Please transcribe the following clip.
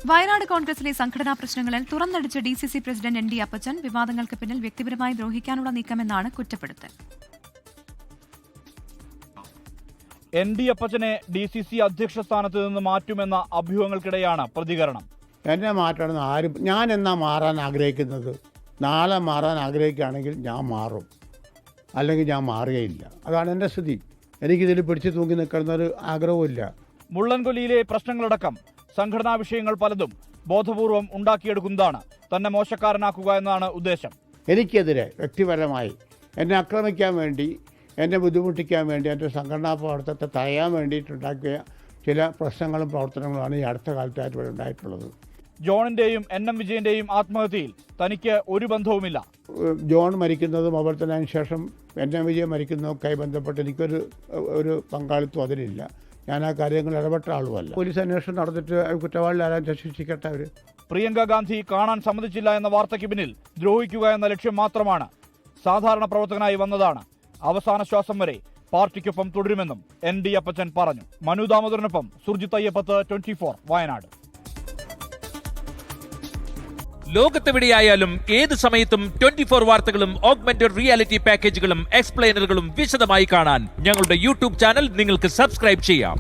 വയനാട് കോൺഗ്രസിലെ സംഘടനാ പ്രശ്നങ്ങളിൽ തുറന്നടിച്ച DCC പ്രസിഡന്റ് ND അപ്പച്ചൻ വിവാദങ്ങൾക്ക് പിന്നിൽ വ്യക്തിപരമായി ദ്രോഹിക്കാനുള്ള നീക്കമെന്നാണ് കുറ്റപ്പെടുത്തൽ. ND അപ്പച്ചനെ DCC അധ്യക്ഷ സ്ഥാനത്ത് നിന്ന് മാറ്റുമെന്ന അഭ്യൂഹങ്ങൾക്കിടെയാണ് പ്രതികരണം. എന്നെ മാറ്റണമെന്ന് ആരും, ഞാൻ എന്നാ മാറാൻ ആഗ്രഹിക്കുന്നത്? നാളെ മാറാൻ ആഗ്രഹിക്കുകയാണെങ്കിൽ ഞാൻ മാറും, അല്ലെങ്കിൽ ഞാൻ മാറുകയില്ല. അതാണ് എൻ്റെ സ്ഥിതി. എനിക്കിതിൽ പിടിച്ചു തൂങ്ങി നിൽക്കുന്ന ഒരു ആഗ്രഹവുമില്ല. മുള്ളൻകൊല്ലിയിലെ പ്രശ്നങ്ങളടക്കം സംഘടനാ വിഷയങ്ങൾ പലതും ബോധപൂർവം ഉണ്ടാക്കിയെടുക്കുന്നതാണ് തന്നെ മോശക്കാരനാക്കുക എന്നാണ് ഉദ്ദേശം. എനിക്കെതിരെ വ്യക്തിപരമായി എന്നെ ആക്രമിക്കാൻ വേണ്ടി, എന്നെ ബുദ്ധിമുട്ടിക്കാൻ വേണ്ടി, എൻ്റെ സംഘടനാ പ്രവർത്തനത്തെ തടയാൻ വേണ്ടിയിട്ടുണ്ടാക്കിയ ചില പ്രശ്നങ്ങളും പ്രവർത്തനങ്ങളുമാണ് ഈ അടുത്ത കാലത്തായിട്ട് ഇവിടെ ഉണ്ടായിട്ടുള്ളത്. ജോണിന്റെയും NM വിജയന്റെയും ആത്മഹത്യയിൽ തനിക്ക് ഒരു ബന്ധവുമില്ല. ജോൺ മരിക്കുന്നതും അതുപോലെ തന്നെ അതിനുശേഷം NM വിജയൻ മരിക്കുന്നതൊക്കെയായി ബന്ധപ്പെട്ട് എനിക്കൊരു പങ്കാളിത്തം അതിലില്ല. ഞാൻ ആ കാര്യങ്ങൾ ഇടപെട്ട ആളുമല്ല. പോലീസ് അന്വേഷണം നടന്നിട്ട് കുറ്റവാളികൾ ആരാൻ ശിക്ഷിക്കട്ടെ. അവർ പ്രിയങ്ക ഗാന്ധി കാണാൻ സമ്മതിച്ചില്ല എന്ന വാർത്തയ്ക്ക് പിന്നിൽ ദ്രോഹിക്കുക എന്ന ലക്ഷ്യം മാത്രമാണ്. സാധാരണ പ്രവർത്തകനായി വന്നതാണ്. അവസാന ശ്വാസം വരെ പാർട്ടിക്കൊപ്പം തുടരുമെന്നും ND അപ്പച്ചൻ പറഞ്ഞു. മനു ദാമോദരനൊപ്പം സുർജിത് അയ്യപ്പത്ത്, 24 വയനാട്. ലോകത്തെവിടെയായാലും ഏത് സമയത്തും 24 വാർത്തകളും ഓഗ്മെന്റഡ് റിയാലിറ്റി പാക്കേജുകളും എക്സ്പ്ലെയിനറുകളും വിശദമായി കാണാൻ ഞങ്ങളുടെ YouTube ചാനൽ നിങ്ങൾക്ക് സബ്സ്ക്രൈബ് ചെയ്യാം.